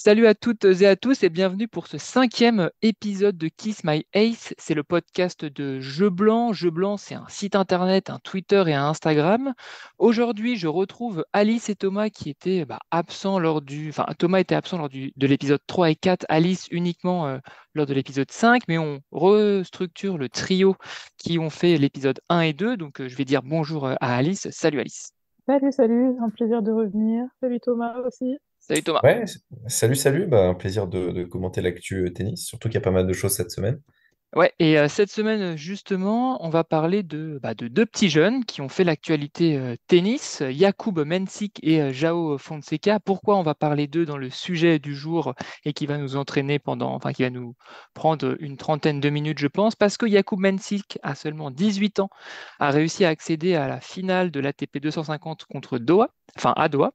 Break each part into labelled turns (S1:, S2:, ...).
S1: Salut à toutes et à tous et bienvenue pour ce cinquième épisode de Kiss My Ace. C'est le podcast de Jeu Blanc. Jeu Blanc, c'est un site internet, un Twitter et un Instagram. Aujourd'hui, je retrouve Alice et Thomas qui étaient absents Enfin, Thomas était absent de l'épisode 3 et 4, Alice uniquement lors de l'épisode 5, mais on restructure le trio qui ont fait l'épisode 1 et 2. Donc, je vais dire bonjour à Alice. Salut Alice.
S2: Salut, salut, un plaisir de revenir. Salut Thomas aussi.
S1: Salut Thomas.
S3: Ouais, salut, salut, un plaisir de commenter l'actu tennis, surtout qu'il y a pas mal de choses cette semaine.
S1: Ouais, et cette semaine, justement, on va parler de deux petits jeunes qui ont fait l'actualité tennis, Jakub Mensik et João Fonseca. Pourquoi on va parler d'eux dans le sujet du jour et qui va nous entraîner qui va nous prendre une trentaine de minutes, je pense, parce que Jakub Mensik a seulement 18 ans, a réussi à accéder à la finale de l'ATP 250 contre Doha, enfin à Doha.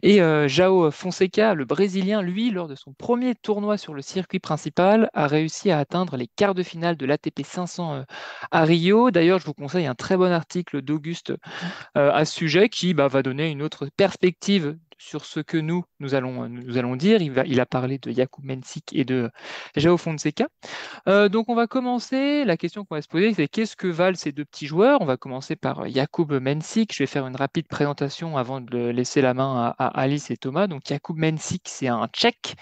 S1: Et João Fonseca, le Brésilien, lui, lors de son premier tournoi sur le circuit principal, a réussi à atteindre les quarts de finale de l'ATP 500 à Rio. D'ailleurs, je vous conseille un très bon article d'Auguste à ce sujet qui va donner une autre perspective sur ce que nous allons dire. Il a parlé de Jakub Mensik et de João Fonseca. Donc on va commencer. La question qu'on va se poser, c'est qu'est-ce que valent ces deux petits joueurs? On va commencer par Jakub Mensik. Je vais faire une rapide présentation avant de laisser la main à Alice et Thomas. Donc Jakub Mensik, c'est un Tchèque,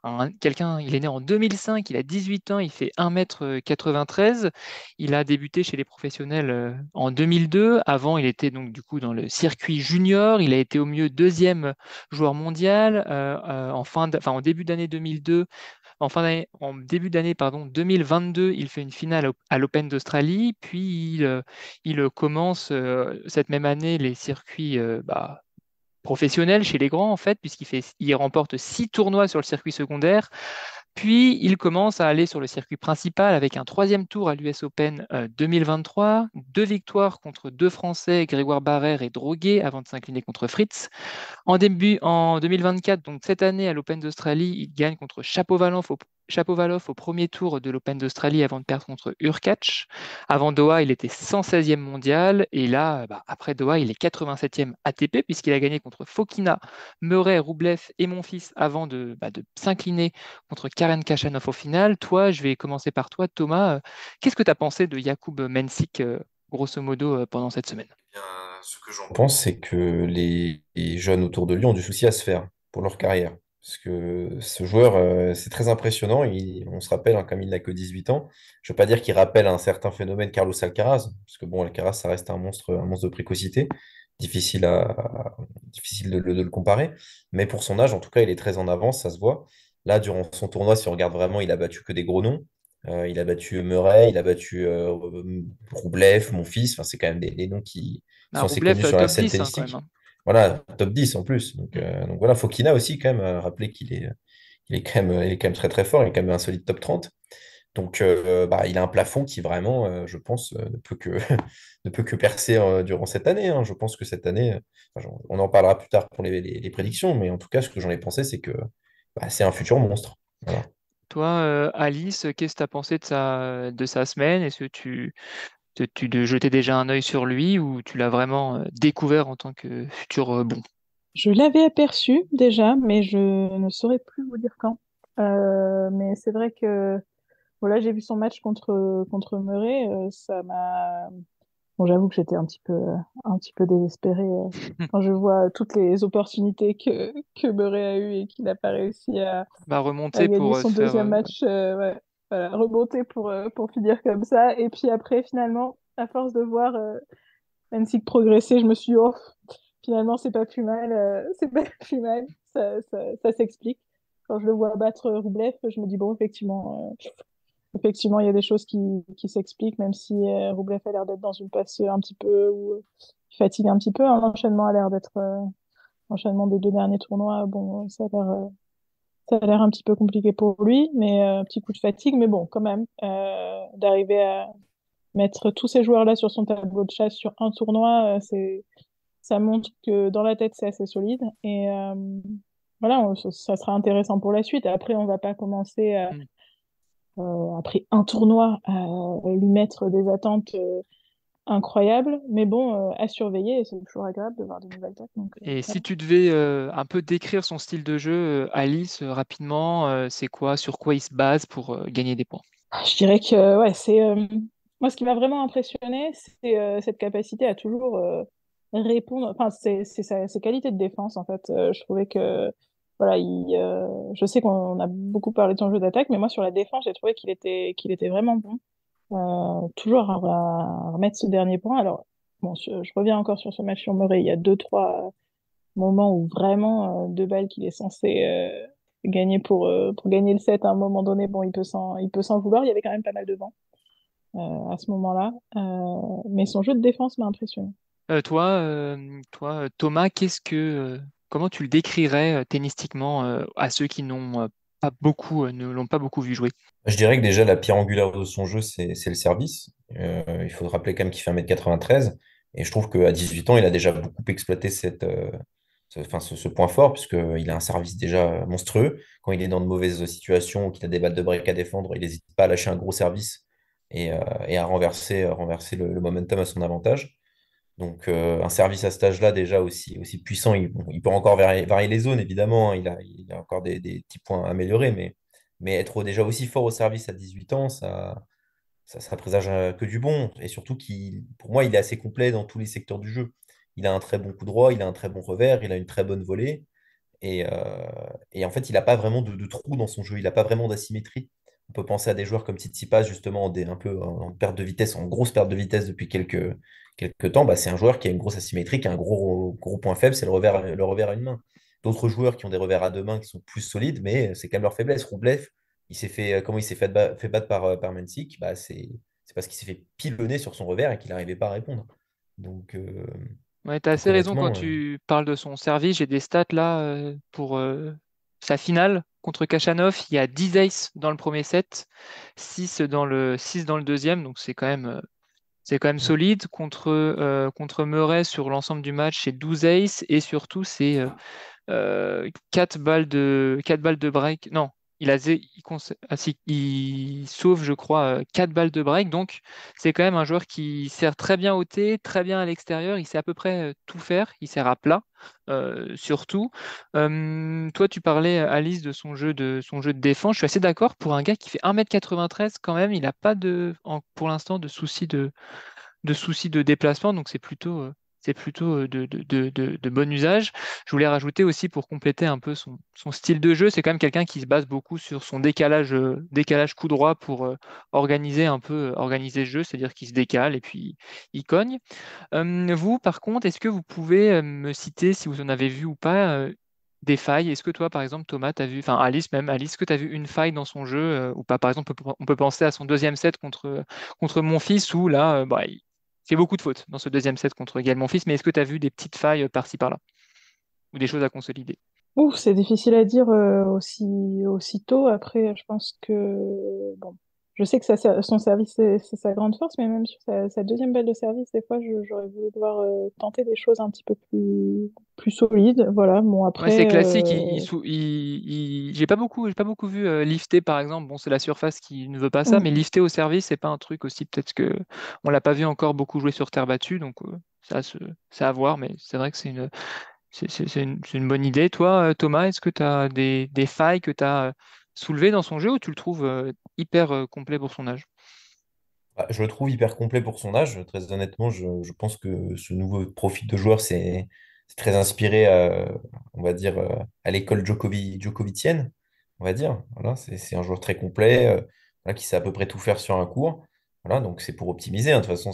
S1: il est né en 2005, il a 18 ans, il fait 1,93 m. Il a débuté chez les professionnels en 2002. Avant, il était donc du coup dans le circuit junior. Il a été au mieux deuxième joueur mondial en début d'année 2002. En début d'année, pardon, 2022, il fait une finale à l'Open d'Australie, puis il commence cette même année les circuits professionnels chez les grands, en fait, il remporte 6 tournois sur le circuit secondaire, puis il commence à aller sur le circuit principal avec un troisième tour à l'US Open 2023, 2 victoires contre deux Français, Grégoire Barrère et Droguet, avant de s'incliner contre Fritz. En 2024, donc cette année à l'Open d'Australie, il gagne contre Chapovalov au premier tour de l'Open d'Australie avant de perdre contre Hurkacz. Avant Doha, il était 116e mondial et là, après Doha, il est 87e ATP puisqu'il a gagné contre Fokina, Murray, Roublev et Monfils avant de s'incliner contre Karen Khachanov au final. Toi, je vais commencer par toi, Thomas. Qu'est-ce que tu as pensé de Jakub Mensik, grosso modo, pendant cette semaine?
S3: Bien, ce que j'en pense, c'est que les jeunes autour de lui ont du souci à se faire pour leur carrière. Parce que ce joueur, c'est très impressionnant. On se rappelle, hein, comme il n'a que 18 ans, je ne veux pas dire qu'il rappelle un certain phénomène Carlos Alcaraz, parce que bon, Alcaraz, ça reste un monstre de précocité, difficile de le comparer. Mais pour son âge, en tout cas, il est très en avance, ça se voit. Là, durant son tournoi, si on regarde vraiment, il a battu que des gros noms. Il a battu Murray, il a battu Roublev, mon fils. Enfin, c'est quand même des noms qui sont assez
S1: Roublev,
S3: connus sur la
S1: top
S3: scène
S1: 10 hein, quand même,
S3: tennistique.
S1: hein.
S3: Voilà, top 10 en plus. Donc,
S1: Mm.
S3: voilà, Fokina aussi, quand même, rappeler il est quand même très très fort, il est quand même un solide top 30. Donc, il a un plafond qui vraiment, je pense, ne peut que percer durant cette année, hein. Je pense que cette année, on en parlera plus tard pour les prédictions, mais en tout cas, ce que j'en ai pensé, c'est que c'est un futur monstre. Voilà.
S1: Toi, Alice, qu'est-ce que tu as pensé de sa semaine? Est-ce que tu jetais déjà un œil sur lui ou tu l'as vraiment découvert en tant que futur bon?
S2: Je l'avais aperçu déjà, mais je ne saurais plus vous dire quand. Mais c'est vrai que voilà, j'ai vu son match contre Murray. Ça m'a. Bon, j'avoue que j'étais un petit peu désespérée quand je vois toutes les opportunités que Murray a eues et qu'il n'a pas réussi
S1: Va
S2: à
S1: remonter
S2: gagner
S1: pour
S2: son
S1: se faire.
S2: deuxième match. Ouais, voilà, remonter pour finir comme ça. Et puis après, finalement, à force de voir Hansik progresser, je me suis dit, oh, finalement, c'est pas plus mal, c'est pas plus mal, ça s'explique. Quand je le vois battre Roublev, je me dis, bon, effectivement, il y a des choses qui s'expliquent, même si Roublev a l'air d'être dans une passe un petit peu où il fatigue un petit peu, hein. L'enchaînement a l'air d'être, l'enchaînement des deux derniers tournois, bon, ça a l'air un petit peu compliqué pour lui, mais petit coup de fatigue, mais bon, quand même, d'arriver à mettre tous ces joueurs-là sur son tableau de chasse sur un tournoi, ça montre que dans la tête, c'est assez solide. Et voilà, ça sera intéressant pour la suite. Après, on va pas commencer, après un tournoi, à lui mettre des attentes. incroyable, mais bon, à surveiller, et c'est toujours agréable de voir de nouvelles têtes. Donc,
S1: Et si
S2: voilà.
S1: tu devais un peu décrire son style de jeu, Alice, rapidement, c'est quoi, sur quoi il se base pour gagner des points?
S2: Je dirais que ouais, c'est moi ce qui m'a vraiment impressionné, c'est cette capacité à toujours répondre. Enfin, ses qualités de défense en fait. Je trouvais que voilà, je sais qu'on a beaucoup parlé de son jeu d'attaque, mais moi sur la défense, j'ai trouvé qu'il était vraiment bon. Toujours à remettre ce dernier point. Alors bon, je reviens encore sur ce match sur Murray. Il y a deux trois moments où vraiment deux balles qu'il est censé gagner pour gagner le set à un moment donné. Bon, il peut s'en vouloir. Il y avait quand même pas mal de vent à ce moment-là. Mais son jeu de défense m'a impressionné.
S1: Thomas, comment tu le décrirais tennistiquement à ceux qui n'ont pas beaucoup, ne l'ont pas beaucoup vu jouer?
S3: Je dirais que déjà, la pierre angulaire de son jeu, c'est le service. Il faut se rappeler quand même qu'il fait 1,93 m. Et je trouve qu'à 18 ans, il a déjà beaucoup exploité ce point fort, puisqu'il a un service déjà monstrueux. Quand il est dans de mauvaises situations ou qu'il a des balles de break à défendre, il n'hésite pas à lâcher un gros service et à renverser le momentum à son avantage. Donc, un service à cet âge-là, déjà aussi puissant, il peut encore varier les zones, évidemment, hein. Il a encore des petits points à améliorer, mais être déjà aussi fort au service à 18 ans, ça présage que du bon. Et surtout, pour moi, il est assez complet dans tous les secteurs du jeu. Il a un très bon coup droit, il a un très bon revers, il a une très bonne volée. Et en fait, il n'a pas vraiment de trou dans son jeu, il n'a pas vraiment d'asymétrie. On peut penser à des joueurs comme Tsitsipas, justement, un peu en perte de vitesse, en grosse perte de vitesse depuis quelques temps. Bah, c'est un joueur qui a une grosse asymétrie, qui a un gros point faible, c'est le revers à une main. D'autres joueurs qui ont des revers à deux mains qui sont plus solides, mais c'est quand même leur faiblesse. Roublev, comment il s'est fait battre par Mensik, bah, c'est parce qu'il s'est fait pilonner sur son revers et qu'il n'arrivait pas à répondre. Donc, euh,
S1: Ouais, tu as
S3: donc
S1: assez raison quand
S3: honnêtement,
S1: tu parles de son service. J'ai des stats là pour sa finale contre Kachanov. Il y a 10 aces dans le premier set, 6 dans le deuxième, donc c'est quand même solide. Contre Murray sur l'ensemble du match, c'est 12 aces et surtout c'est 4 balles de break. Non, il sauve, je crois, 4 balles de break. Donc, c'est quand même un joueur qui sert très bien au thé, très bien à l'extérieur. Il sait à peu près tout faire. Il sert à plat, surtout. Toi, tu parlais, Alice, de son jeu de défense. Je suis assez d'accord. Pour un gars qui fait 1,93 m, quand même, il n'a pas pour l'instant de soucis de déplacement, donc c'est plutôt de bon usage. Je voulais rajouter aussi pour compléter un peu son style de jeu, c'est quand même quelqu'un qui se base beaucoup sur son décalage coup droit pour organiser le jeu, c'est-à-dire qu'il se décale et puis il cogne. Vous, par contre, est-ce que vous pouvez me citer, si vous en avez vu ou pas, des failles? Est-ce que toi, par exemple, Thomas, t'as vu, enfin Alice même, Alice, est-ce que tu as vu une faille dans son jeu ou pas? Par exemple, on peut penser à son deuxième set contre mon fils où là, il fait beaucoup de fautes dans ce deuxième set contre Gaël Monfils, mais est-ce que tu as vu des petites failles par-ci par-là ou des choses à consolider?
S2: Ouf, c'est difficile à dire aussi tôt. Après, je pense que bon, je sais que son service c'est sa grande force, mais même sur sa deuxième balle de service, des fois, j'aurais voulu voir tenter des choses un petit peu plus solides. Voilà. Bon,
S1: Ouais, c'est
S2: après,
S1: classique. J'ai pas beaucoup vu lifter, par exemple. Bon, c'est la surface qui ne veut pas ça, mais
S2: mm,
S1: lifter au service, c'est pas un truc aussi. Peut-être que on l'a pas vu encore beaucoup jouer sur terre battue, donc c'est à voir. Mais c'est vrai que c'est une bonne idée. Toi, Thomas, est-ce que tu as des failles que tu as soulevées dans son jeu ou tu le trouves hyper complet pour son âge?
S3: bah, je le trouve hyper complet pour son âge. Très honnêtement, je pense que ce nouveau profil de joueur, c'est très inspiré, on va dire, à l'école Djokovicienne, on va dire. Voilà, c'est un joueur très complet, voilà, qui sait à peu près tout faire sur un court. Voilà, donc c'est pour optimiser, hein. De toute façon,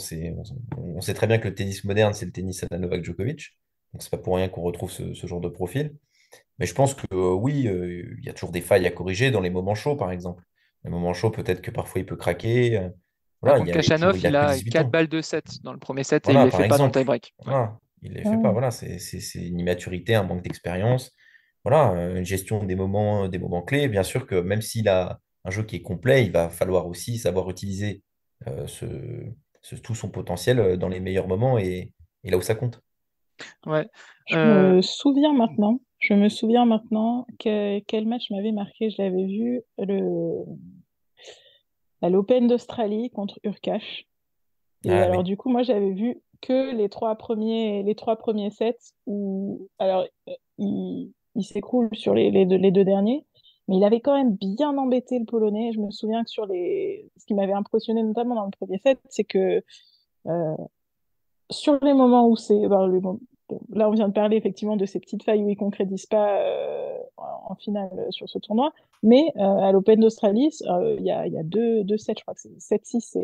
S3: on sait très bien que le tennis moderne, c'est le tennis à la Novak Djokovic. Donc c'est pas pour rien qu'on retrouve ce genre de profil. Mais je pense que oui, il y a toujours des failles à corriger dans les moments chauds, par exemple. Les moments chauds, peut-être que parfois il peut craquer.
S1: Ah,
S3: Voilà,
S1: contre
S3: il
S1: Kachanov,
S3: a
S1: il
S3: que
S1: a
S3: 18
S1: 4
S3: ans.
S1: balles de 7 dans le premier set et il
S3: Voilà,
S1: les
S3: par
S1: fait pas dans le
S3: exemple.
S1: tie-break. Ouais.
S3: Voilà, il les fait pas.
S2: mm.
S3: Voilà, c'est une immaturité, un manque d'expérience. Voilà, une gestion des moments clés. Bien sûr que même s'il a un jeu qui est complet, il va falloir aussi savoir utiliser euh, ce, tout son potentiel dans les meilleurs moments et là où ça compte.
S1: Ouais.
S2: Je
S1: Euh,
S2: me souviens maintenant. Je me souviens maintenant quel match m'avait marqué. Je l'avais vu à l'Open d'Australie contre Urkash. Et
S3: Ah
S2: alors,
S3: oui.
S2: du coup, moi, j'avais vu que les trois premiers sets où, alors, il s'écroule sur les deux derniers, mais il avait quand même bien embêté le Polonais. Je me souviens que ce qui m'avait impressionné notamment dans le premier set, c'est que euh, sur les moments où bon, là, on vient de parler effectivement de ces petites failles où il ne concrétise pas en finale sur ce tournoi, mais à l'Open d'Australie, il y a deux sets, je crois que c'est 7-6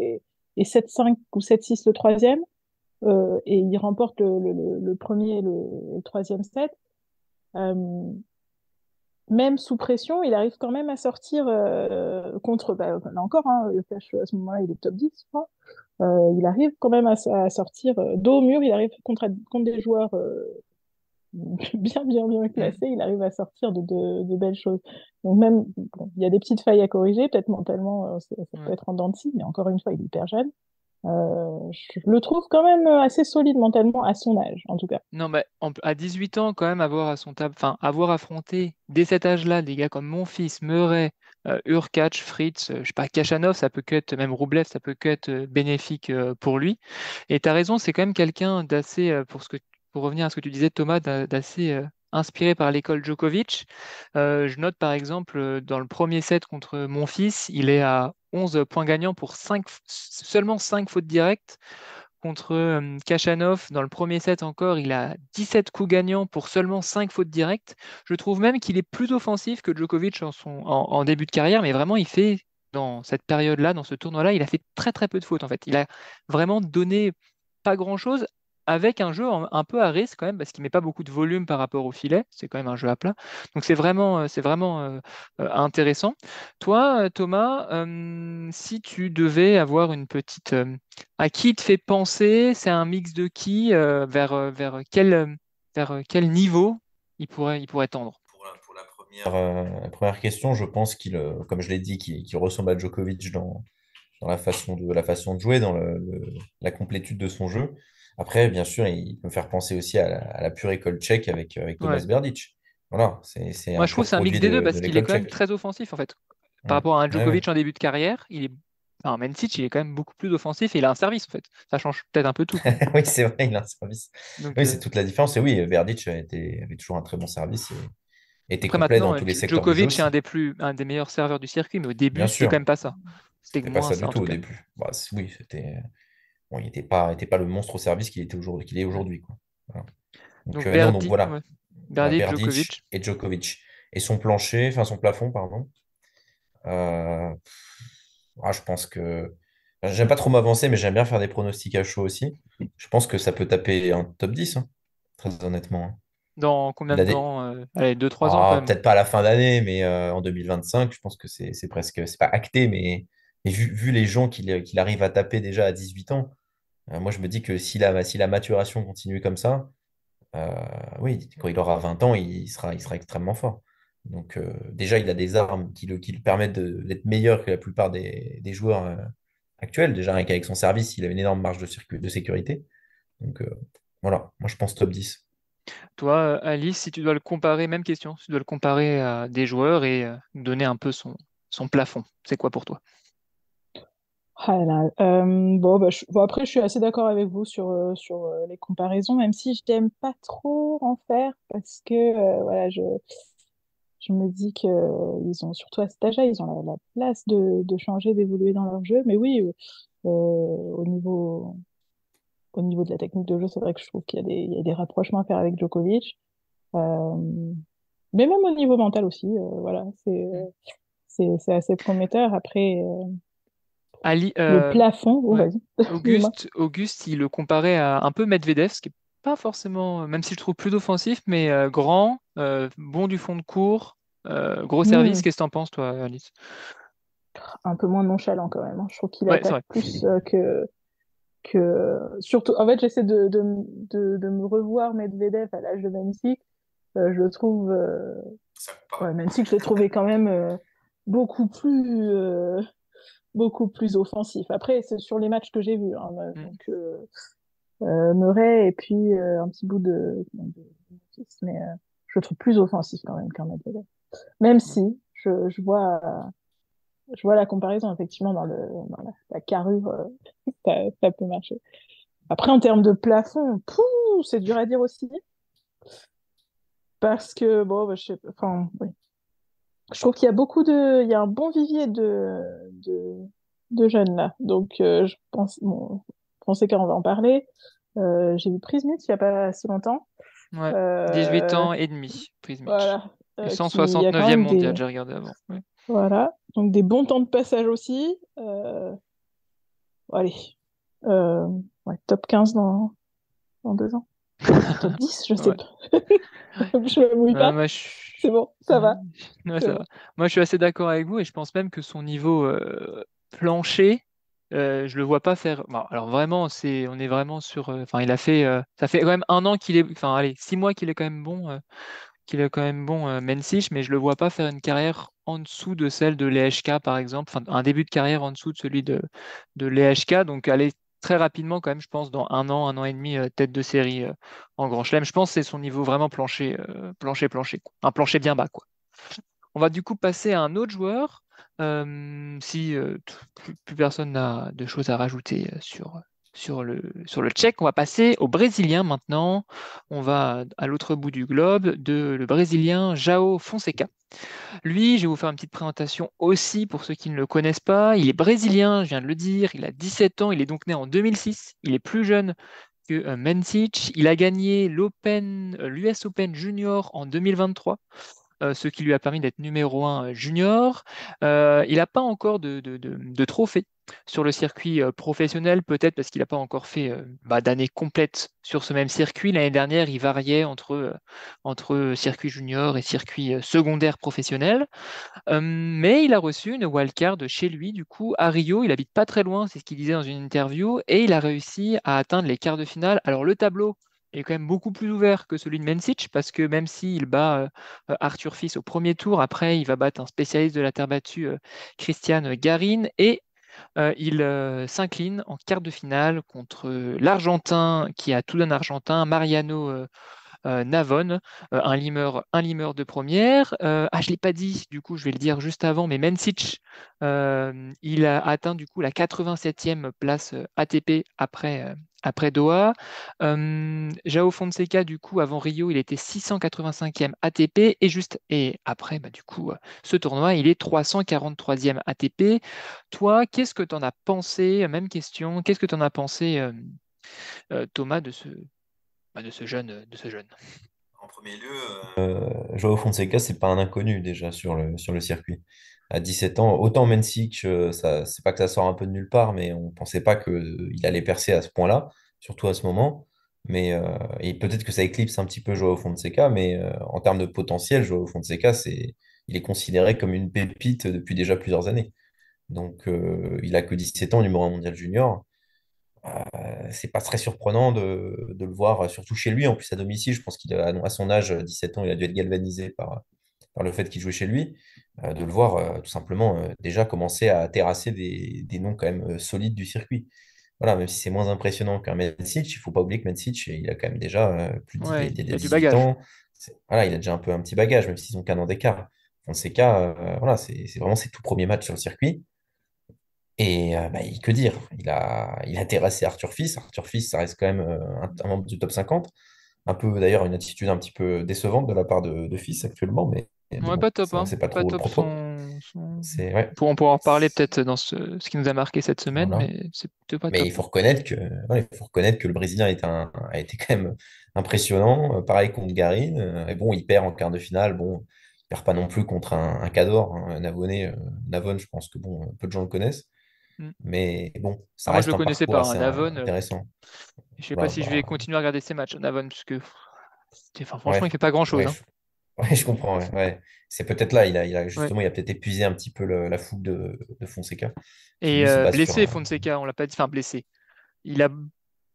S2: et 7-5 ou 7-6 le troisième, et il remporte le premier et le troisième set. Euh, Même sous pression, il arrive quand même à sortir contre, bah, là encore, hein, Yokash, à ce moment-là, il est top 10, je crois. Il arrive quand même à sortir dos au mur, il arrive contre des joueurs bien
S1: Mm.
S2: classés, il arrive à sortir de belles choses. Donc même, bon, il y a des petites failles à corriger, peut-être mentalement, ça peut
S1: Ouais.
S2: être en dents de scie, mais encore une fois, il est hyper jeune. Je le trouve quand même assez solide mentalement à son âge, en tout cas.
S1: Non, mais à 18 ans, quand même, avoir affronté dès cet âge-là des gars comme mon fils, Murray, Hurkacz, Fritz, je sais pas, Kachanov, ça peut que être, même Roublev, ça peut que être bénéfique pour lui. Et tu as raison, c'est quand même quelqu'un d'assez, pour revenir à ce que tu disais, Thomas, d'assez inspiré par l'école Djokovic. Je note par exemple, dans le premier set contre mon fils, il est à 11 points gagnants pour seulement 5 fautes directes. Contre Kachanov, dans le premier set encore, il a 17 coups gagnants pour seulement 5 fautes directes. Je trouve même qu'il est plus offensif que Djokovic en début de carrière, mais vraiment, il fait, dans cette période-là, dans ce tournoi-là, il a fait très très peu de fautes en fait. Il a vraiment donné pas grand-chose avec un jeu un peu à risque quand même, parce qu'il met pas beaucoup de volume par rapport au filet. C'est quand même un jeu à plat. Donc c'est vraiment intéressant. Toi, Thomas, si tu devais avoir une petite à qui il te fait penser? C'est un mix de qui? Vers quel niveau il pourrait tendre?
S3: La première question, je pense comme je l'ai dit, qu'il ressemble à Djokovic dans la façon de jouer, dans la complétude de son jeu. Après, bien sûr, il peut me faire penser aussi à la pure école tchèque avec Thomas
S1: Ouais.
S3: Berdych. Voilà, c'est
S1: Moi,
S3: un
S1: je trouve que
S3: pur
S1: c'est un mix
S3: produit
S1: des deux
S3: de
S1: parce qu'il est
S3: l'école
S1: quand même
S3: tchèque.
S1: très offensif en fait. Par
S3: Mm.
S1: rapport à un
S3: Ouais, ouais.
S1: Djokovic en début de carrière, enfin, Mencic, il est quand même beaucoup plus offensif et il a un service en fait. Ça change peut-être un peu tout.
S3: Oui, c'est vrai, il a un service.
S1: Donc
S3: Oui, c'est toute la différence. Et oui, Berdych avait toujours un très bon service et était
S1: après
S3: complet dans
S1: maintenant,
S3: tous les secteurs du jeu
S1: Djokovic est
S3: aussi.
S1: un des meilleurs serveurs du circuit, mais au début,
S3: Bien
S1: c'était quand
S3: sûr,
S1: même pas ça. C'était
S3: c'était pas
S1: moins
S3: ça
S1: ça
S3: du
S1: en
S3: tout
S1: tout
S3: au
S1: cas.
S3: début. Bah, oui, bon, il était pas le monstre au service qu'il est
S1: Ouais.
S3: aujourd'hui, quoi. Voilà. Donc,
S1: Donc
S3: non, donc
S1: Ouais.
S3: voilà. Voilà,
S1: Berdych,
S3: Berdych
S1: Djokovic.
S3: et Djokovic. Et son plafond, pardon. euh, je pense que. J'aime pas trop m'avancer, mais j'aime bien faire des pronostics à chaud aussi. Je pense que ça peut taper un top 10, hein, très honnêtement, hein.
S1: Dans combien
S3: Il
S1: de
S3: a des.
S1: temps? Allez, 2-3 ans quand même.
S3: Peut-être pas à la fin d'année, mais en 2025, je pense que c'est presque. C'est pas acté, mais vu les gens qu'il arrive à taper déjà à 18 ans, moi je me dis que si la maturation continue comme ça, euh, oui, quand il aura 20 ans, il sera extrêmement fort. Donc déjà, il a des armes qui lui permettent d'être meilleur que la plupart des joueurs actuels. Déjà, rien qu'avec son service, il a une énorme marge de sécurité. Donc voilà, moi je pense top 10.
S1: Toi, Alice, si tu dois le comparer, même question, si tu dois le comparer à des joueurs et donner un peu son plafond, c'est quoi pour toi?
S2: Ah là, bon, bah, bon, après, je suis assez d'accord avec vous sur les comparaisons, même si je n'aime pas trop en faire, parce que voilà, je me dis que ils ont, surtout à cet âge-là, ils ont la place de changer, d'évoluer dans leur jeu. Mais oui, au niveau de la technique de jeu, c'est vrai que je trouve il y a des rapprochements à faire avec Djokovic. Euh, mais même au niveau mental aussi, voilà,
S1: Hmm.
S2: c'est assez prometteur. Après,
S1: Ali,
S2: le plafond, oh,
S1: ouais.
S2: vas-y, dis-moi.
S1: Auguste, il le comparait à un peu Medvedev, ce qui est pas forcément, même si je le trouve plus offensif, mais grand, bon du fond de cours, gros service.
S2: Hmm.
S1: Qu'est-ce que t'en penses, toi, Alice?
S2: Un peu moins nonchalant quand même, hein. Je trouve qu'il
S1: Ouais, c'est
S2: attaque
S1: vrai.
S2: plus que... Surtout, en fait, j'essaie de me revoir Medvedev à l'âge de Mencic. Je le trouve...
S3: Ça compare.
S2: Ouais, Mencic, je l'ai trouvé quand même beaucoup plus... euh, beaucoup plus offensif. Après, c'est sur les matchs que j'ai vus, hein,
S1: Hmm.
S2: donc Murray et puis un petit bout de Fils, mais je le trouve plus offensif quand même qu'un Medvedev. Même
S1: Ouais.
S2: si je vois... je vois la comparaison, effectivement, dans la carrure, ça peut marcher. Après, en termes de plafond, c'est dur à dire aussi, parce que, bon, bah, je sais pas, enfin, oui. Je trouve qu'il y a il y a un bon vivier de jeunes là. Donc, je pense, bon, Fonseca, on va en parler. J'ai vu Prismut il n'y a pas si longtemps.
S1: Ouais, 18
S2: Euh,
S1: ans et demi, Prismic.
S2: voilà.
S1: Et
S2: Qui a quand
S1: 169e
S2: même
S1: mondial, j'ai regardé avant. Ouais.
S2: voilà. Donc, des bons temps de passage aussi. Bon, allez. Euh, ouais, top 15 dans 2 ans. Top 10 je sais
S1: Ouais.
S2: pas. Je me mouille pas.
S1: Moi,
S2: C'est bon, ça va.
S1: ouais,
S2: C'est
S1: ça va.
S2: bon.
S1: Moi, je suis assez d'accord avec vous et je pense même que son niveau plancher, je le vois pas faire. Bon, alors vraiment, on est vraiment sur. Enfin, ça fait quand même un an qu'il est. Enfin, allez, 6 mois qu'il est quand même bon, Mencic, mais je le vois pas faire une carrière en dessous de celle de l'EHK, par exemple. Enfin, un début de carrière en dessous de celui de l'EHK. Donc, aller très rapidement, quand même, je pense, dans un an et demi, tête de série en Grand Chelem. Je pense que c'est son niveau vraiment plancher, plancher, quoi. Un plancher bien bas, quoi. On va du coup passer à un autre joueur. Si plus personne n'a de choses à rajouter sur le Tchèque, on va passer au Brésilien maintenant. On va à l'autre bout du globe, le Brésilien João Fonseca. Lui, je vais vous faire une petite présentation aussi pour ceux qui ne le connaissent pas. Il est brésilien, je viens de le dire, il a 17 ans, il est donc né en 2006. Il est plus jeune que Mencic. Il a gagné l'US Open Junior en 2023, ce qui lui a permis d'être numéro un junior. Il n'a pas encore de trophée sur le circuit professionnel, peut-être parce qu'il n'a pas encore fait d'année complète sur ce même circuit. L'année dernière, il variait entre circuit junior et circuit secondaire professionnel. Mais il a reçu une wildcard de chez lui, du coup, à Rio. Il habite pas très loin, c'est ce qu'il disait dans une interview, et il a réussi à atteindre les quarts de finale. Alors, le tableau est quand même beaucoup plus ouvert que celui de Mencic, parce que même s'il bat Arthur Fils au premier tour, après, il va battre un spécialiste de la terre battue, Christian Garin, et il s'incline en quart de finale contre l'Argentin qui a tout d'un Argentin, Mariano Navon, un limeur de première. Je ne l'ai pas dit, du coup, je vais le dire juste avant, mais Mencic, il a atteint du coup la 87e place ATP après Doha. João Fonseca, du coup, avant Rio, il était 685e ATP et après, du coup, ce tournoi, il est 343e ATP. Toi, qu'est-ce que tu en as pensé? Même question, qu'est-ce que tu en as pensé, Thomas, de ce jeune?
S3: En premier lieu, Joao Fonseca, c'est pas un inconnu déjà sur le circuit. À 17 ans, autant Mencic, ça, c'est pas que ça sort un peu de nulle part, mais on pensait pas qu'il allait percer à ce point-là, surtout à ce moment. Et peut-être que ça éclipse un petit peu Joao Fonseca, mais en termes de potentiel, Joao Fonseca, il est considéré comme une pépite depuis déjà plusieurs années. Donc, il a que 17 ans, numéro un mondial junior. C'est pas très surprenant de le voir, surtout chez lui, en plus à domicile. Je pense à son âge, 17 ans, il a dû être galvanisé par le fait qu'il jouait chez lui. De le voir tout simplement déjà commencer à terrasser des noms quand même solides du circuit. Voilà, même si c'est moins impressionnant qu'un Mencic, il faut pas oublier que Mencic, il a quand même déjà
S1: Ouais, il a du
S3: 18
S1: bagage.
S3: ans. Voilà, il a déjà un petit bagage, même s'ils ont qu'un an d'écart. Fonseca, voilà, c'est vraiment ses tout premiers matchs sur le circuit. Et que dire? Il a terrassé Arthur Fils. Arthur Fils, ça reste quand même un membre du top 50. Un peu d'ailleurs une attitude un petit peu décevante de la part de Fils actuellement, mais
S1: Ouais,
S3: bon,
S1: pas top,
S3: ça,
S1: hein.
S3: c'est pas
S1: Pas
S3: trop le
S1: top
S3: propos. Ouais.
S1: On pourra en reparler peut-être dans ce qui nous a marqué cette semaine,
S3: Voilà.
S1: mais c'est plutôt pas
S3: Mais
S1: top.
S3: il faut reconnaître que, voilà, il faut reconnaître que le Brésilien a été quand même impressionnant. Pareil contre Garin. Et bon, il perd en quart de finale. Bon, il perd pas non plus contre un Cador, hein, Navon, je pense que bon, peu de gens le connaissent.
S1: Mm.
S3: Mais bon, ça
S1: Moi, je
S3: reste
S1: le
S3: un
S1: connaissais
S3: parcours
S1: pas, hein,
S3: assez
S1: Navon.
S3: intéressant.
S1: Je sais pas
S3: Voilà,
S1: si je vais
S3: bah,
S1: continuer à regarder ces matchs, Navon, parce que enfin, franchement, il
S3: ouais,
S1: fait pas grand-chose,
S3: ouais,
S1: hein.
S3: ouais, je comprends. Ouais, ouais. C'est peut-être là,
S1: Ouais.
S3: justement, il a peut-être épuisé un petit peu la fougue de Fonseca, qui
S1: Et
S3: lui se base sur
S1: blessé,
S3: un.
S1: Fonseca, on l'a pas dit, enfin blessé. Il a,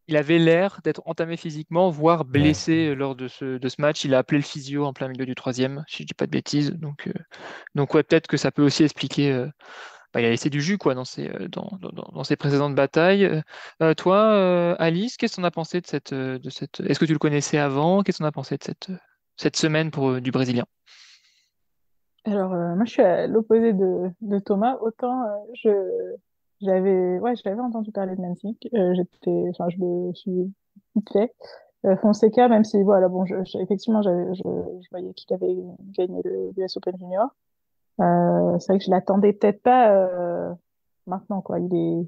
S1: il avait l'air d'être entamé physiquement, voire
S3: Ouais.
S1: blessé lors de ce match. Il a appelé le physio en plein milieu du troisième, si je dis pas de bêtises. Donc ouais, peut-être que ça peut aussi expliquer. Il a laissé du jus quoi dans ses précédentes batailles. Toi, Alice, qu'est-ce qu'on a pensé de cette. Est-ce que tu le connaissais avant? Qu'est-ce qu'on a pensé de cette semaine du Brésilien?
S2: Alors, moi, je suis à l'opposé de Thomas. Autant j'avais entendu parler de Mansink. Enfin, je le suis vite fait. Fonseca, même si, voilà, bon, effectivement, je voyais qu'il avait gagné le US Open Junior. C'est vrai que je l'attendais peut-être pas maintenant, quoi. Il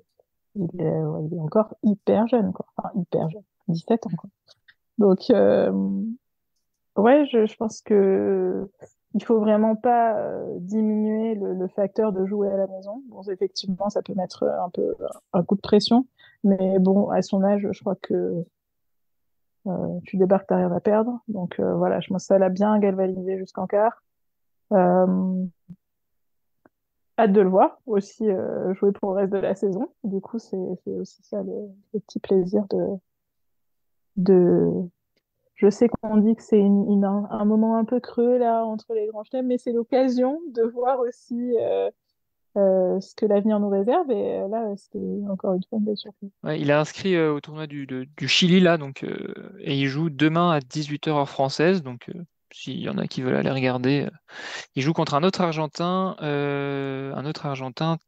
S2: est encore hyper jeune, quoi. Enfin, hyper jeune. 17 ans, quoi. Donc, ouais, je pense que il faut vraiment pas diminuer le facteur de jouer à la maison. Bon, effectivement, ça peut mettre un peu un coup de pression, mais bon, à son âge, je crois que tu débarques, t'as rien à perdre. Donc voilà, je pense que ça l'a bien galvanisé jusqu'en quart. Euh, Hâte de le voir aussi jouer pour le reste de la saison. Du coup, c'est aussi ça le petit plaisir de Je sais qu'on dit que c'est un moment un peu creux là entre les grands chelems, mais c'est l'occasion de voir aussi ce que l'avenir nous réserve. Et là, c'était encore une fois une belle surprise.
S1: Ouais, il a inscrit au tournoi du Chili là, donc et il joue demain à 18 h heure française. Donc s'il y en a qui veulent aller regarder, il joue contre un autre Argentin,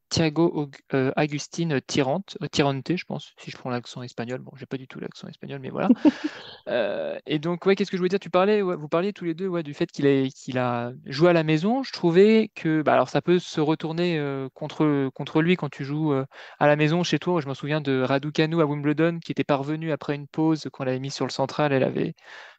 S1: Thiago Agustin Tirante, je pense, si je prends l'accent espagnol. Bon, j'ai pas du tout l'accent espagnol, mais voilà. Et donc, ouais, qu'est-ce que je voulais dire? Vous parliez tous les deux, ouais, du fait qu'il a joué à la maison. Je trouvais que, bah, alors ça peut se retourner contre lui quand tu joues à la maison chez toi. Je me souviens de Raducanu à Wimbledon qui était parvenu après une pause qu'on l'avait mis sur le central. Elle avait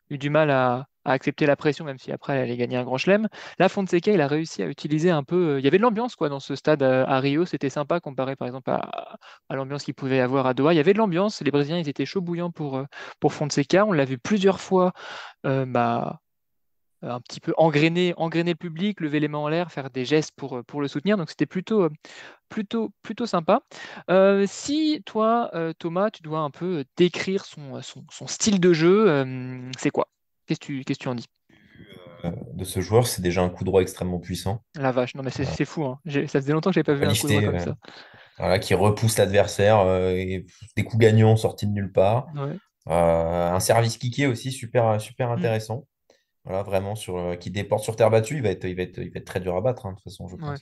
S1: eu du mal à accepter la pression, même si après elle allait gagner un grand chelem. Là, Fonseca, il a réussi à utiliser un peu. Il y avait de l'ambiance quoi dans ce stade à Rio. C'était sympa comparé par exemple à l'ambiance qu'il pouvait y avoir à Doha. Il y avait de l'ambiance. Les Brésiliens, ils étaient chauds bouillants pour Fonseca. On l'a vu plusieurs fois. Bah, un petit peu engrainer le public, lever les mains en l'air, faire des gestes pour le soutenir. Donc c'était plutôt sympa. Si toi, Thomas, tu dois un peu décrire son style de jeu, c'est quoi? Qu'est-ce que tu en dis?
S3: De ce joueur, c'est déjà un coup droit extrêmement puissant.
S1: La vache, non mais c'est
S3: Euh,
S1: c'est fou, hein. Ça faisait longtemps que j'avais pas vu un coup droit
S3: qualité,
S1: comme ça.
S3: voilà, qui repousse l'adversaire, et des coups gagnants sortis de nulle part.
S1: Ouais.
S3: Un service kické aussi super, super
S1: Mm.
S3: intéressant. Voilà, vraiment qui déporte sur terre battue, il va être très dur à battre, hein, de toute façon, je
S1: Ouais.
S3: pense.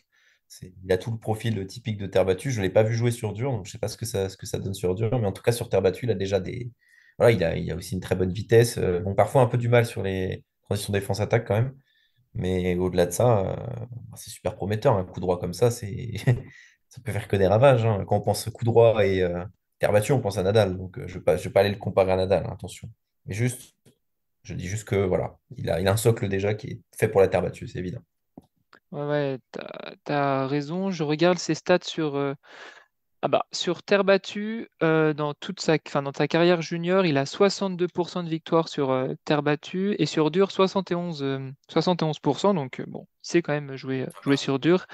S3: Il a tout le profil typique de terre battue. Je ne l'ai pas vu jouer sur dur, donc je ne sais pas ce que ça donne sur dur, mais en tout cas sur terre battue, il a déjà des. Voilà, il a aussi une très bonne vitesse. Bon, parfois un peu du mal sur les transitions défense-attaque quand même. Mais au-delà de ça, c'est super prometteur. Un coup droit comme ça, ça peut faire que des ravages, hein. Quand on pense coup droit et terre battue, on pense à Nadal. Donc, je vais pas aller le comparer à Nadal, hein, attention. Mais juste, je dis juste que voilà, il a un socle déjà qui est fait pour la terre battue, c'est évident.
S1: Ouais, ouais, t'as raison. Je regarde ses stats sur terre battue, dans sa carrière junior, il a 62% de victoires sur terre battue et sur dur 71%. Donc bon, il sait quand même jouer sur dur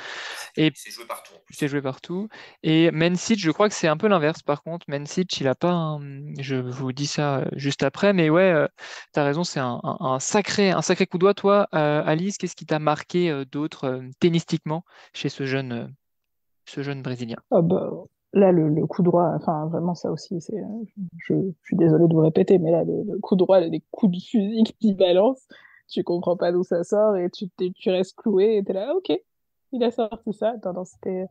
S1: et
S3: C'est joué partout en
S1: il sait
S3: plus.
S1: jouer partout. Et Mencic, je crois que c'est un peu l'inverse par contre. Mencic, il a pas je vous dis ça juste après, mais ouais, t'as raison, c'est un sacré coup de doigt. Toi, Alice, qu'est-ce qui t'a marqué d'autre tennistiquement chez ce jeune Brésilien?
S2: Ah bah, là, le coup droit, enfin vraiment ça aussi, je suis désolée de vous répéter, mais là, le coup droit, les coups de fusil qui balancent, tu comprends pas d'où ça sort et tu restes cloué et t'es là, ah, ok, il a sorti ça. Non, non, c'était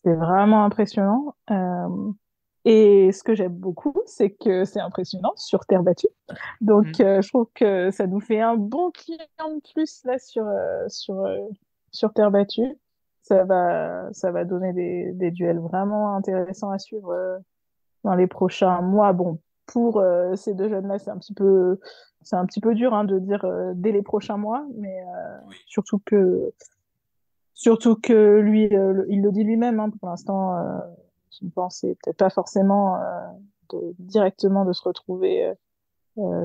S2: vraiment impressionnant. Et ce que j'aime beaucoup, c'est que c'est impressionnant sur terre battue.
S1: Mm.
S2: Donc, je trouve que ça nous fait un bon client de plus là sur terre battue. Ça va donner des duels vraiment intéressants à suivre dans les prochains mois. Bon, pour ces deux jeunes-là, c'est un petit peu dur hein, de dire dès les prochains mois, mais surtout que lui, il le dit lui-même, hein, pour l'instant, son plan, c'est peut-être pas forcément directement de se retrouver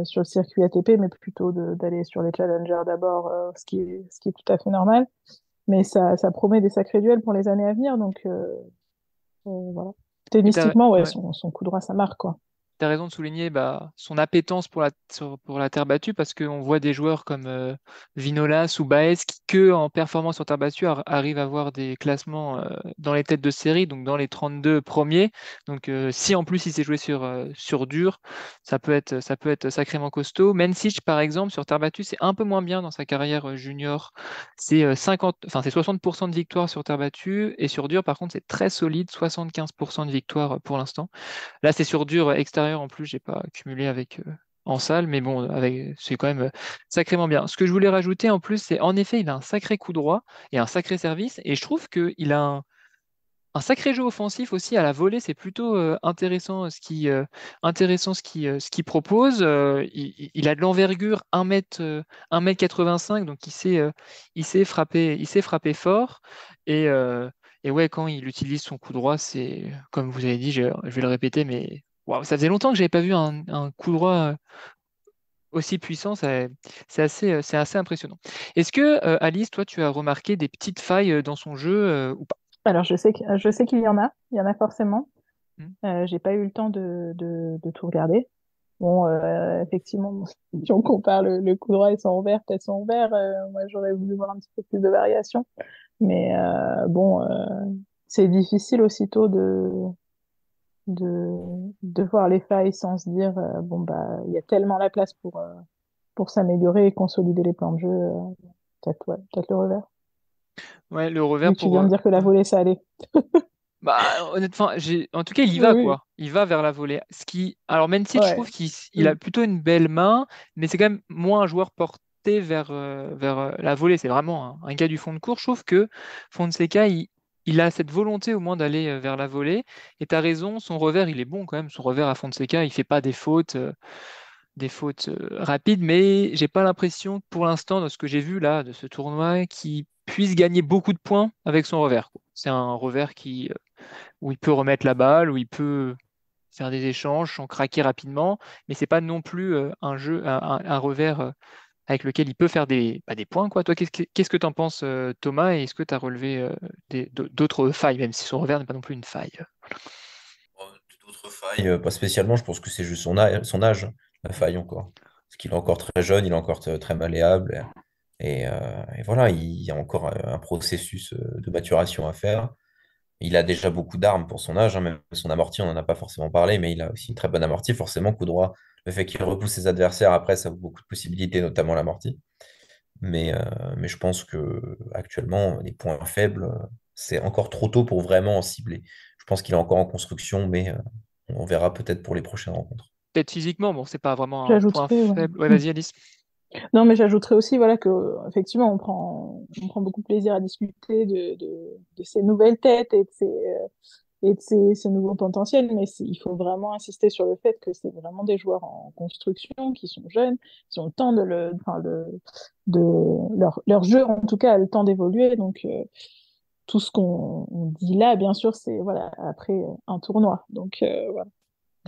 S2: sur le circuit ATP, mais plutôt d'aller sur les challengers d'abord, ce qui est tout à fait normal. Mais ça promet des sacrés duels pour les années à venir, donc voilà.
S1: Et t'as,
S2: Tennistiquement, ouais,
S1: ouais.
S2: son coup droit, ça marque, quoi.
S1: as raison de souligner son appétence pour la terre battue parce qu'on voit des joueurs comme Vinolas ou Baez qui, que en performance sur terre battue, arrivent à avoir des classements dans les têtes de série, donc dans les 32 premiers. Donc si en plus il s'est joué sur dur, ça peut être sacrément costaud. Mencic, par exemple, sur terre battue, c'est un peu moins bien dans sa carrière junior. C'est 60% de victoires sur terre battue et sur dur, par contre, c'est très solide, 75% de victoires pour l'instant. Là, c'est sur dur extérieur en plus, j'ai pas cumulé avec en salle, mais bon, c'est quand même sacrément bien. Ce que je voulais rajouter en plus, c'est en effet, il a un sacré coup droit et un sacré service, et je trouve qu'il a un sacré jeu offensif aussi à la volée. C'est plutôt intéressant ce qu'il propose. Il a de l'envergure, 1m85, donc il sait frapper fort. Et, euh, et ouais, quand il utilise son coup droit, c'est, comme vous avez dit, je vais le répéter, mais waouh, ça faisait longtemps que j'avais pas vu un coup droit aussi puissant. C'est assez impressionnant. Est-ce que, Alice, toi, tu as remarqué des petites failles dans son jeu ou pas?
S2: Alors, je sais qu'il y en a forcément.
S1: Hmm.
S2: J'ai pas eu le temps de tout regarder. Bon, effectivement, bon, si on compare le coup droit et son revers, peut-être son revers, moi j'aurais voulu voir un petit peu plus de variation. Mais bon, c'est difficile aussitôt de, de voir les failles sans se dire, bon, bah, il y a tellement la place pour s'améliorer et consolider les plans de jeu. Peut-être, ouais, peut-être le revers.
S1: Ouais, le revers
S2: Vu que tu
S1: pour.
S2: viens de dire que la
S1: Ouais.
S2: volée, ça allait.
S1: Bah, honnêtement, en tout cas, il y
S2: Oui,
S1: va,
S2: oui.
S1: quoi. Il va vers la volée. Alors, Mencic, je trouve
S2: Ouais.
S1: qu'il a
S2: Mm.
S1: plutôt une belle main, mais c'est quand même moins un joueur porté vers la volée. C'est vraiment un gars du fond de cours. Je trouve que Fonseca, il a cette volonté au moins d'aller vers la volée. Et tu as raison, son revers, il est bon quand même. Son revers à Fonseca, il fait pas des fautes rapides, mais j'ai pas l'impression, pour l'instant, de ce que j'ai vu là, de ce tournoi, qu'il puisse gagner beaucoup de points avec son revers, quoi. C'est un revers où il peut remettre la balle, où il peut faire des échanges sans craquer rapidement, mais c'est pas non plus un revers avec lequel il peut faire des points, quoi. Toi, qu'est-ce que tu en penses, Thomas, et est-ce que tu as relevé d'autres failles, même si son revers n'est pas non plus une faille?
S3: Euh, D'autres failles, pas spécialement, je pense que c'est juste son âge, la faille encore. Parce qu'il est encore très jeune, il est encore très malléable. Et voilà, il y a encore un processus de maturation à faire. Il a déjà beaucoup d'armes pour son âge, hein, même son amorti, on n'en a pas forcément parlé, mais il a aussi une très bonne amorti, forcément, coup droit. Le fait qu'il repousse ses adversaires, après, ça ouvre beaucoup de possibilités, notamment l'amorti. Mais, euh, mais je pense que actuellement, les points faibles, c'est encore trop tôt pour vraiment en cibler. Je pense qu'il est encore en construction, mais on verra peut-être pour les prochaines rencontres.
S1: Peut-être physiquement, bon, c'est pas vraiment un point
S2: J'ajouterais, ouais.
S1: faible. Ouais,
S2: Mm.
S1: vas-y, Alice.
S2: Non, mais j'ajouterais aussi, voilà, que effectivement, on prend beaucoup de plaisir à discuter de ces nouvelles têtes et de ces nouveaux potentiels, mais il faut vraiment insister sur le fait que c'est vraiment des joueurs en construction, qui sont jeunes, qui ont le temps de leur jeu, en tout cas, a le temps d'évoluer. Donc, tout ce qu'on dit là, bien sûr, c'est voilà, après un tournoi. Donc, voilà,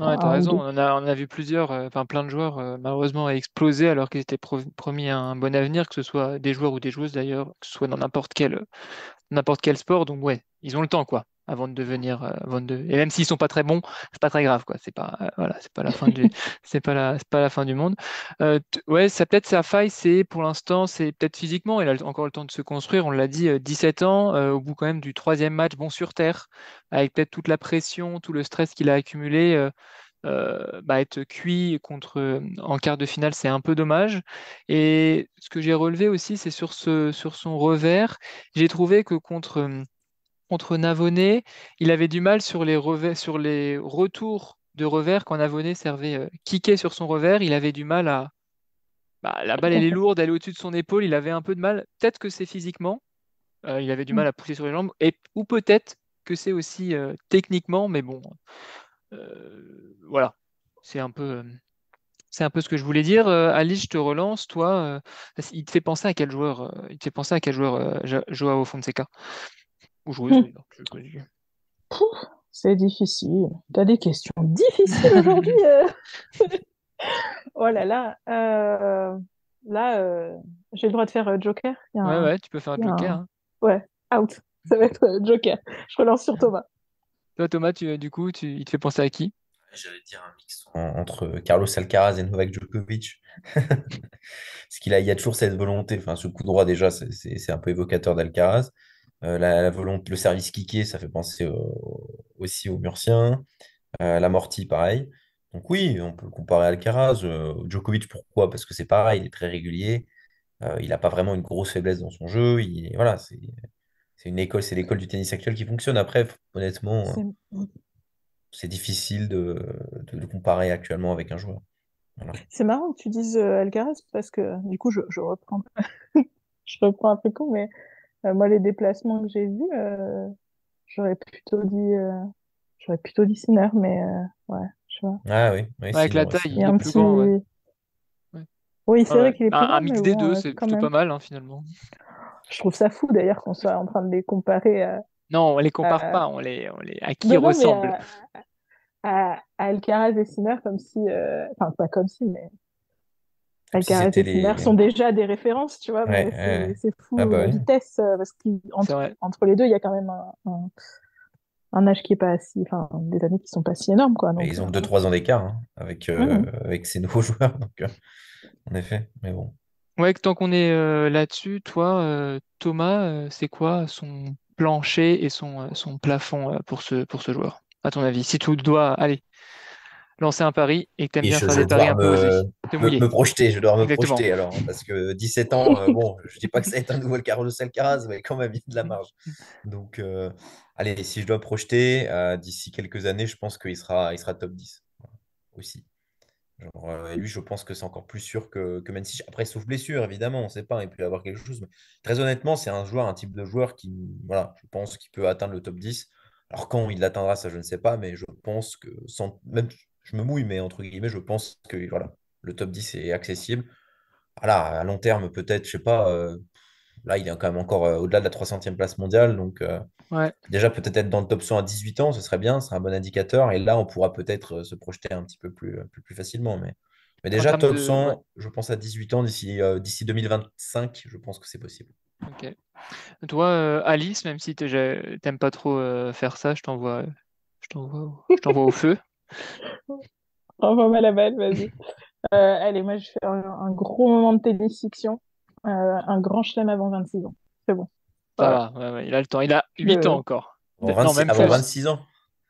S1: Ouais, t'as
S2: un ou
S1: raison.
S2: deux.
S1: On a vu plusieurs, enfin plein de joueurs malheureusement exploser alors qu'ils étaient promis un bon avenir, que ce soit des joueurs ou des joueuses d'ailleurs, que ce soit dans n'importe quel sport. Donc ouais, ils ont le temps quoi, avant de devenir, et même s'ils sont pas très bons, c'est pas très grave quoi. C'est pas, voilà, c'est pas la fin c'est pas la fin du monde. Ouais, ça peut-être sa faille, c'est pour l'instant, c'est peut-être physiquement. Il a encore le temps de se construire. On l'a dit, 17 ans, au bout quand même du troisième match, bon sur terre, avec peut-être toute la pression, tout le stress qu'il a accumulé. Être cuit en quart de finale, c'est un peu dommage. Et ce que j'ai relevé aussi, c'est sur son revers. J'ai trouvé que contre Navonnet, il avait du mal sur les revers, sur les retours de revers quand Navonnet servait kické sur son revers. Il avait du mal la balle, elle est lourde, elle est au-dessus de son épaule. Il avait un peu de mal. Peut-être que c'est physiquement. Il avait du mal à pousser sur les jambes. Ou peut-être que c'est aussi techniquement. Mais bon, voilà. C'est un peu. C'est un peu ce que je voulais dire. Alice, je te relance. Toi, il te fait penser à quel joueur il te fait penser à quel joueur Joao Fonseca? Ou joueuse d'ailleurs.
S2: C'est difficile. T'as des questions difficiles aujourd'hui. Oh là là. Là, j'ai le droit de faire Joker.
S1: Ouais, ouais, tu peux faire un
S2: Il y a
S1: joker,
S2: un...
S1: hein.
S2: Ouais, out. Ça va être Joker. Je relance sur Thomas.
S1: Toi, Thomas, du coup, il te fait penser à qui?
S3: J'allais dire un mix entre Carlos Alcaraz et Novak Djokovic. Parce il y a toujours cette volonté, enfin, ce coup droit, déjà, c'est un peu évocateur d'Alcaraz. La volonté, le service kické, ça fait penser aussi au Murcien. L'amorti, pareil. Donc oui, on peut le comparer à Alcaraz. Djokovic, pourquoi? Parce que c'est pareil, il est très régulier. Il n'a pas vraiment une grosse faiblesse dans son jeu. Voilà, c'est une école, c'est l'école du tennis actuel qui fonctionne. Après, honnêtement,
S2: C'est
S3: c'est difficile de le comparer actuellement avec un joueur. Voilà.
S2: c'est marrant que tu dises Alcaraz parce que du coup, je reprends, je reprends un peu con, mais moi, les déplacements que j'ai vus, j'aurais plutôt dit, euh, j'aurais plutôt dit Sinner, mais ouais, je vois.
S3: Ah oui, oui,
S1: Ouais, avec la
S3: sinon
S1: taille,
S3: aussi.
S2: Il y a
S1: il est
S2: un
S1: plus
S2: petit.
S1: grand, ouais. Ouais.
S2: Oui,
S1: Ouais,
S2: c'est vrai
S1: ouais.
S2: qu'il est plus
S1: Un
S2: grand, mais
S1: mix des
S2: bon,
S1: deux, c'est
S2: quand
S1: plutôt
S2: même.
S1: pas mal, hein, finalement.
S2: Je trouve ça fou d'ailleurs qu'on soit en train de les comparer
S1: Non, on les compare
S2: à...
S1: pas, à qui ils
S2: Non, non, mais
S1: ressemblent.
S2: à Alcaraz et Sinner comme si, enfin pas comme si, mais
S3: Comme si
S2: Alcaraz
S3: c'était
S2: et Sinner
S3: les.
S2: sont déjà des références, tu vois,
S3: Ouais,
S2: mais
S3: ouais.
S2: c'est
S3: Ah
S2: fou
S3: bah
S2: la
S3: oui.
S2: vitesse parce
S1: C'est
S2: qu'entre
S1: vrai.
S2: entre les deux, il y a quand même un âge qui est pas si, enfin des années qui sont pas si énormes, quoi.
S3: Et
S2: Donc,
S3: ils ont 2 3 ans d'écart hein,
S2: mhm.
S3: avec ces nouveaux joueurs. Donc, en effet, mais bon.
S1: Ouais, que tant qu'on est là-dessus, toi, Thomas, c'est quoi son plancher et son plafond pour ce joueur, à ton avis? Si tu dois, allez, lancer un pari et que tu aimes
S3: Et
S1: bien faire
S3: je
S1: des
S3: vais
S1: paris
S3: devoir
S1: un peu osés, te
S3: me
S1: mouiller.
S3: projeter, je vais devoir me
S1: Exactement.
S3: projeter alors, hein, parce que 17 ans, bon, je dis pas que ça va être un nouveau Carlos Alcaraz, mais quand même, il y a de la marge. Donc, allez, si je dois me projeter, d'ici quelques années, je pense il sera top 10 voilà, aussi. Genre, lui, je pense que c'est encore plus sûr que Messi. Après, sauf blessure, évidemment, on ne sait pas, il peut y avoir quelque chose. Mais très honnêtement, c'est un type de joueur qui, voilà, je pense qu'il peut atteindre le top 10. Alors, quand il l'atteindra, ça, je ne sais pas, mais je pense que, même, je me mouille, mais entre guillemets, je pense que voilà, le top 10 est accessible. Voilà, à long terme, peut-être, je sais pas, là, il est quand même encore au-delà de la 300e place mondiale. Donc,
S1: Ouais.
S3: déjà, peut-être être dans le top 100 à 18 ans, ce serait bien, c'est un bon indicateur. Et là, on pourra peut-être se projeter un petit peu plus facilement. Mais
S1: En
S3: déjà,
S1: termes
S3: top
S1: de, ouais.
S3: 100, je pense à 18 ans, d'ici 2025, je pense que c'est possible.
S1: Ok. Toi, Alice, même si t'aimes pas trop faire ça, je t'envoie au feu.
S2: Envoie-moi la balle, vas-y. Allez, moi je fais un gros moment de tennis fiction, un grand chelem avant 26 ans. C'est bon.
S1: Ça
S2: Voilà.
S1: va, ouais, ouais, il a le temps. Il a 8 ans
S2: Le...
S1: encore.
S3: Avant
S1: Non,
S3: 26,
S1: même
S3: avant
S1: plus.
S3: 26 ans.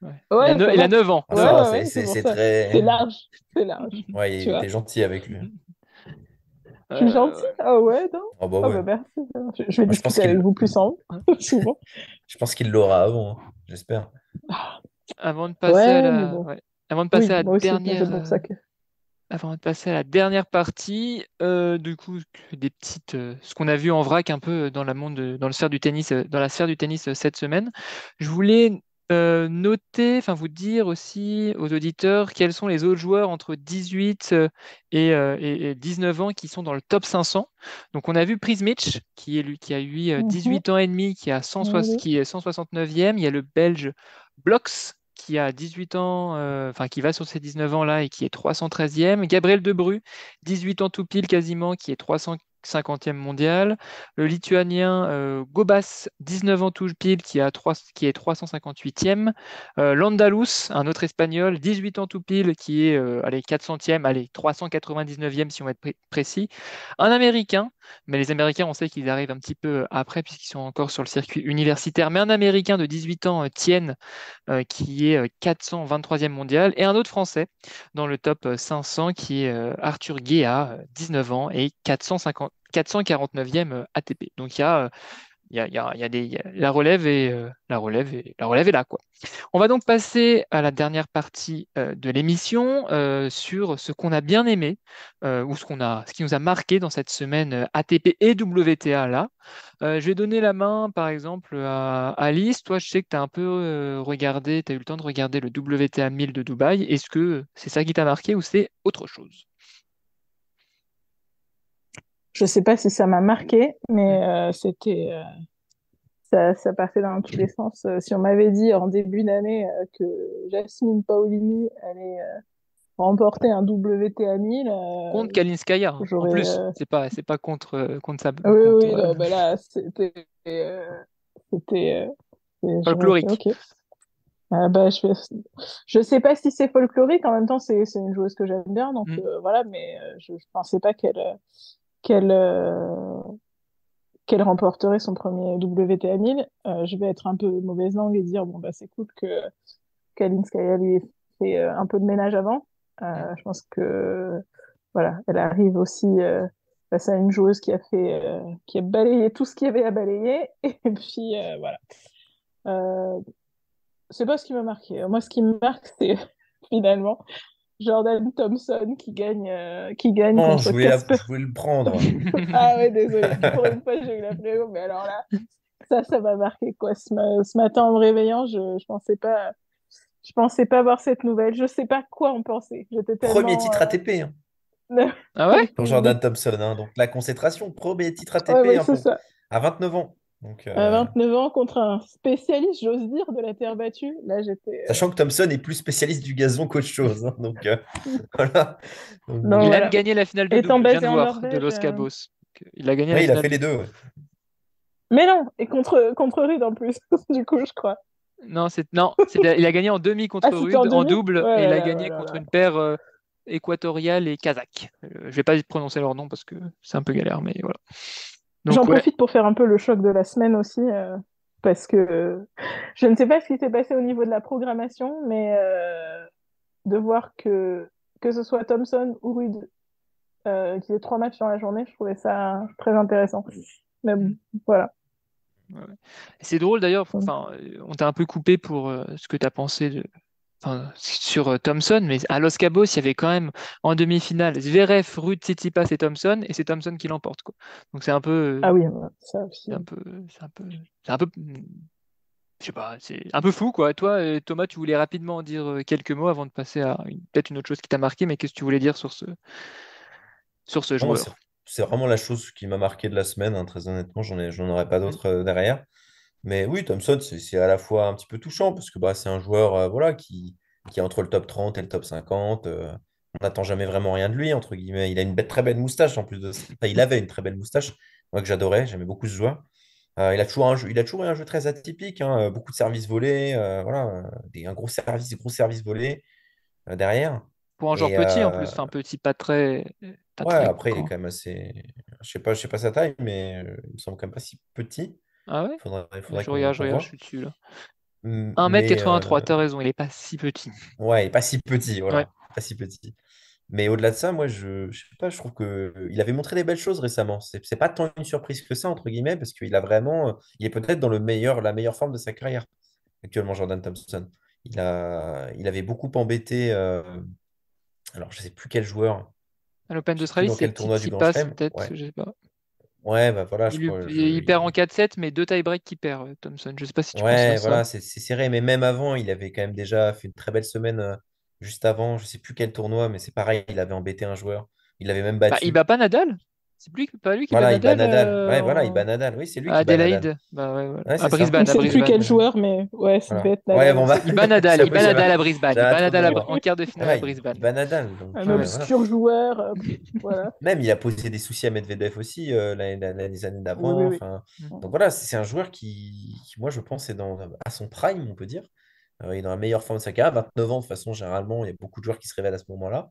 S1: Ouais.
S2: Ouais, ça
S1: Il a
S2: va.
S1: 9 ans.
S3: Ah,
S2: Ouais,
S3: ça
S1: 9
S3: va,
S1: ans.
S2: ouais, c'est pour
S3: c'est
S2: ça.
S3: très.
S2: C'est large. C'est large.
S3: Ouais,
S2: Tu
S3: il était
S2: vois.
S3: gentil avec lui.
S2: Je suis gentille?
S1: Ouais.
S2: Ah ouais, non?
S3: Oh, bah
S2: Ah
S3: ouais.
S2: bah merci. Je vais
S3: Moi,
S2: discuter avec vous plus en haut, souvent.
S3: je pense qu'il l'aura avant, hein, j'espère.
S1: Avant de passer à
S2: Ouais, mais
S1: la,
S2: bon.
S1: ouais. Avant de passer
S2: Oui,
S1: à la
S2: moi aussi, mais c'est
S1: dernière,
S2: pour ça que.
S1: avant de passer à la dernière partie, du coup, des petites, ce qu'on a vu en vrac un peu dans le sphère du tennis, dans la sphère du tennis cette semaine. Je voulais noter, enfin vous dire aussi aux auditeurs quels sont les autres joueurs entre 18 et 19 ans qui sont dans le top 500. Donc on a vu Prismic qui a eu
S2: Mhm.
S1: 18 ans et demi,
S2: Oui.
S1: qui est 169e. Il y a le Belge Blox qui a 18 ans, enfin qui va sur ses 19 ans là et qui est 313e. Gabriel Debru, 18 ans tout pile quasiment, qui est 350e mondial. Le Lituanien Gobas, 19 ans tout pile, qui est 358e. L'Andalous, un autre Espagnol, 18 ans tout pile, qui est allez, 400e, allez, 399e si on veut être précis. Un Américain, mais les Américains, on sait qu'ils arrivent un petit peu après puisqu'ils sont encore sur le circuit universitaire, mais un Américain de 18 ans, Tien, qui est 423e mondial, et un autre Français dans le top 500 qui est Arthur Guéa, 19 ans et 449e ATP. Donc la relève est là, quoi. On va donc passer à la dernière partie de l'émission sur ce qu'on a bien aimé ou ce qui nous a marqué dans cette semaine ATP et WTA là. Je vais donner la main par exemple à Alice. Toi, je sais que tu as un peu regardé, tu as eu le temps de regarder le WTA 1000 de Dubaï. Est-ce que c'est ça qui t'a marqué ou c'est autre chose?
S2: Je sais pas si ça m'a marqué,
S1: Hmm.
S2: mais ça partait dans tous les sens. Si on m'avait dit en début d'année que Jasmine Paolini allait remporter un WTA 1000,
S1: Contre Kalinskaya, hein, en
S2: j'aurais.
S1: plus. C'est pas contre ça,
S2: Oui, oui,
S1: contre
S2: non, bah là, c'était. J'aurais fait
S1: folklorique.
S2: OK. Bah, je sais pas si c'est folklorique. En même temps, c'est une joueuse que j'aime bien, donc
S1: Mm.
S2: voilà. Mais je pensais pas qu'elle qu'elle remporterait son premier WTA 1000. Je vais être un peu mauvaise langue et dire bon bah c'est cool que Kalinskaya lui ait fait un peu de ménage avant.
S1: Mm.
S2: Je pense que voilà, elle arrive aussi face à une joueuse qui a balayé tout ce qu'il y avait à balayer. Et puis voilà. Euh, c'est pas ce qui m'a marqué. Moi, ce qui me marque, c'est finalement Jordan Thompson qui gagne
S3: Non,
S2: contre Casper.
S3: je voulais le prendre.
S2: Ah ouais, désolé. Pour une fois, j'ai eu la flemme. Mais alors là, ça m'a marqué quoi. Ce matin, en me réveillant, je pensais pas voir cette nouvelle. Je sais pas quoi en penser. J'étais
S3: Premier
S2: tellement.
S3: titre ATP, hein,
S1: Ah ouais?
S3: pour Jordan Thompson, hein. Donc la concentration, premier titre
S2: Ouais,
S3: ATP,
S2: ouais,
S3: hein,
S2: c'est ça.
S3: à 29 ans. Donc,
S2: À 29 ans contre un spécialiste, j'ose dire, de la terre battue. Là, j'étais.
S3: sachant que Thompson est plus spécialiste du gazon qu'autre chose, hein. Donc voilà. Donc,
S2: Non,
S3: bon.
S1: Il a même
S2: voilà.
S1: gagné la finale de
S2: Étant
S1: double, je viens de
S2: basé en
S1: voir, de
S2: Norvège.
S1: Los Cabos. Il a gagné la
S3: Oui, il a
S1: finale
S3: fait
S1: de
S3: les deux.
S1: double.
S3: Ouais.
S2: Mais non, et contre Rude en plus, du coup, je crois.
S1: Il a gagné en demi
S2: Ah,
S1: contre
S2: c'était en
S1: Rude, en
S2: demi?
S1: double, et il a
S2: Voilà,
S1: gagné
S2: voilà,
S1: contre
S2: voilà.
S1: une paire équatoriale et kazakh. Je vais pas prononcer leur nom parce que c'est un peu galère, mais voilà.
S2: J'en
S1: Donc ouais,
S2: profite pour faire un peu le choc de la semaine aussi, parce que je ne sais pas ce qui s'est passé au niveau de la programmation, mais de voir que ce soit Thompson ou Rude qui ait 3 matchs dans la journée, je trouvais ça très intéressant. Mais bon,
S1: Mm.
S2: voilà.
S1: Ouais, ouais. C'est drôle d'ailleurs, enfin, on t'a un peu coupé pour ce que tu as pensé sur Thompson, mais à Los Cabos, il y avait quand même en demi-finale Zverev, Ruud, Tsitsipas et Thompson, et c'est Thompson qui l'emporte, quoi. Donc c'est un peu,
S2: Ah oui, ouais, ça aussi.
S1: c'est un peu, c'est un peu, je sais pas, c'est un peu fou, quoi. Toi, Thomas, tu voulais rapidement en dire quelques mots avant de passer à peut-être une autre chose qui t'a marqué, mais qu'est-ce que tu voulais dire sur ce
S3: Non,
S1: joueur?
S3: c'est vraiment la chose qui m'a marqué de la semaine, hein, très honnêtement. J'en aurais pas
S1: Mm.
S3: d'autres derrière. Mais oui, Thompson, c'est à la fois un petit peu touchant parce que bah, c'est un joueur voilà, qui est entre le top 30 et le top 50. On n'attend jamais vraiment rien de lui, entre guillemets. Il a une très belle moustache en plus de ça. Enfin, il avait une très belle moustache, moi que j'adorais, j'aimais beaucoup ce joueur. Il a toujours eu un jeu très atypique, hein, beaucoup de services volés, voilà, un gros service volé derrière.
S1: Pour un joueur
S3: Et
S1: petit en plus, enfin petit, pas
S3: ouais,
S1: très
S3: après, il est
S1: grand.
S3: quand même assez. Je sais pas sa taille, mais il me semble quand même pas si petit.
S1: Ah ouais?
S3: Il faudrait
S1: Je
S3: qu'on
S1: regarde, je
S3: voit.
S1: suis dessus là.
S3: Mais
S1: 1,83 m, t'as raison, il est pas si petit.
S3: ouais, il est pas si petit,
S1: Ouais.
S3: voilà. Pas si petit. Mais au-delà de ça, moi, je sais pas, je trouve que il avait montré des belles choses récemment. C'est pas tant une surprise que ça, entre guillemets, parce qu'il a vraiment. Il est peut-être dans la meilleure forme de sa carrière, actuellement, Jordan Thompson. Il avait beaucoup embêté. Alors, je sais plus quel joueur,
S1: À l'Open
S3: je sais plus
S1: d'Australie,
S3: dans
S1: c'est
S3: quel tournoi du Grand
S1: Tsitsipas,
S3: Chelem.
S1: peut-être,
S3: Ouais.
S1: je sais pas.
S3: Ouais, bah voilà, je crois.
S1: Il perd en 4-7, mais deux tie-breaks qui perd, Thompson. Je sais pas si tu penses à
S3: Ouais,
S1: ça.
S3: voilà, c'est serré. Mais même avant, il avait quand même déjà fait une très belle semaine juste avant. Je sais plus quel tournoi, mais c'est pareil, il avait embêté un joueur. Il l'avait même
S1: Bah, il
S3: battu.
S1: bat pas Nadal. Pas lui qui bat
S3: Voilà, il bat
S1: Nadal
S3: Nadal. Ouais, voilà, il bat Nadal. Oui, c'est lui
S1: à
S3: qui bat Nadal.
S1: Adélaïde. Bah ouais, voilà.
S3: Ouais,
S1: À
S3: c'est ça.
S2: Je ne
S1: Brisbane, à
S2: sais plus quel
S1: Brisbane.
S2: joueur, mais ouais, ça devait
S3: Voilà.
S2: être
S3: Ouais,
S2: Nadal
S3: bon, bah,
S2: aussi.
S1: Il
S3: j'avoue,
S1: bat Nadal à Brisbane. Il
S3: j'avais un
S1: bat
S3: trou de
S1: Nadal
S3: mémoire.
S1: en quart de finale
S3: Voilà,
S1: à
S3: il
S1: Brisbane.
S3: bat Nadal. Donc,
S2: Un
S3: voilà.
S2: obscur joueur, voilà.
S3: Même, il a posé des soucis à Medvedev aussi les années
S2: Oui, oui,
S3: d'avant.
S2: oui.
S3: Enfin,
S1: Mm.
S3: donc voilà, c'est un joueur qui, moi, je pense, est à son prime, on peut dire. Il est dans la meilleure forme de sa carrière. 29 ans, de toute façon, généralement, il y a beaucoup de joueurs qui se révèlent à ce moment-là.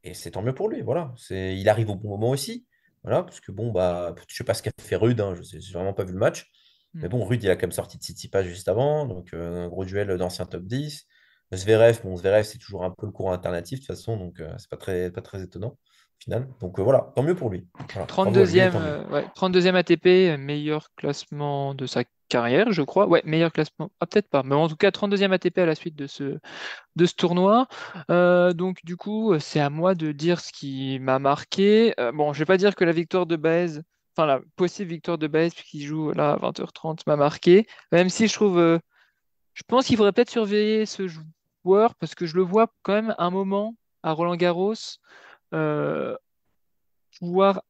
S3: Et c'est tant mieux pour lui. Voilà. Il arrive au bon moment aussi. Voilà, parce que bon, bah, je sais pas ce qu'a fait Rude, hein, je sais, j'ai vraiment pas vu le match. Mais
S1: Mm.
S3: bon, Rude, il a quand même sorti de Tsitsipas juste avant. Donc, un gros duel d'ancien top 10. Zverev, c'est toujours un peu le courant alternatif de toute façon. Donc, c'est pas très étonnant au final. Donc, voilà, tant mieux pour lui. Voilà. Bravo à lui et
S1: 32e,
S3: tant mieux.
S1: ouais, 32e ATP, meilleur classement de sa carrière, je crois. Ouais, meilleur classement. Ah, peut-être pas. Mais en tout cas, 32e ATP à la suite de ce tournoi. Donc, du coup, c'est à moi de dire ce qui m'a marqué. Bon, je vais pas dire que la victoire de Baez, enfin, la possible victoire de Baez, qui joue là à 20h30, m'a marqué. Même si je pense qu'il faudrait peut-être surveiller ce joueur parce que je le vois quand même un moment à Roland-Garros. euh, Pouvoir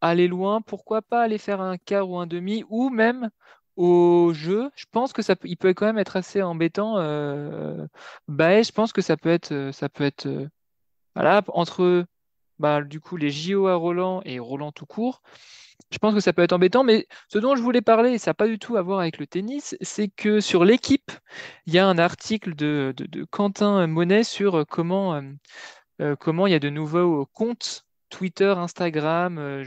S1: aller loin, pourquoi pas aller faire un quart ou un demi, ou même au jeu. Je pense que il peut quand même être assez embêtant. Baez, je pense que ça peut être voilà, entre bah, du coup les JO à Roland et Roland tout court. Je pense que ça peut être embêtant, mais ce dont je voulais parler, et ça n'a pas du tout à voir avec le tennis, c'est que sur l'équipe, il y a un article de Quentin Monet sur comment il y a de nouveaux comptes Twitter, Instagram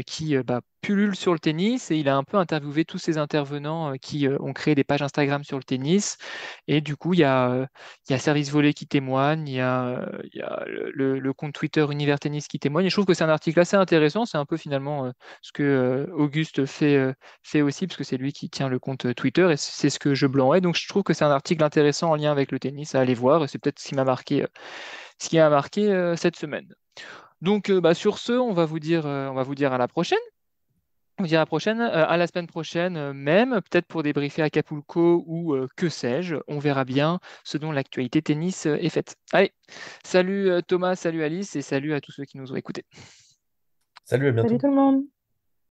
S1: qui pullulent sur le tennis et il a un peu interviewé tous ces intervenants qui ont créé des pages Instagram sur le tennis. Et du coup, il y a Service Volé qui témoigne, il y a le compte Twitter Univers Tennis qui témoigne. Et je trouve que c'est un article assez intéressant. C'est un peu finalement ce que Auguste fait aussi, parce que c'est lui qui tient le compte Twitter et c'est ce que je blanc est. Donc je trouve que c'est un article intéressant en lien avec le tennis à aller voir. Et c'est peut-être ce qui m'a marqué cette semaine. Donc, sur ce, on va vous dire à la prochaine. On vous dit à la prochaine, à la semaine prochaine même, peut-être pour débriefer Acapulco ou que sais-je. On verra bien ce dont l'actualité tennis est faite. Allez, salut Thomas, salut Alice et salut à tous ceux qui nous ont écoutés.
S3: Salut, à
S2: Salut
S3: bientôt.
S2: tout le monde!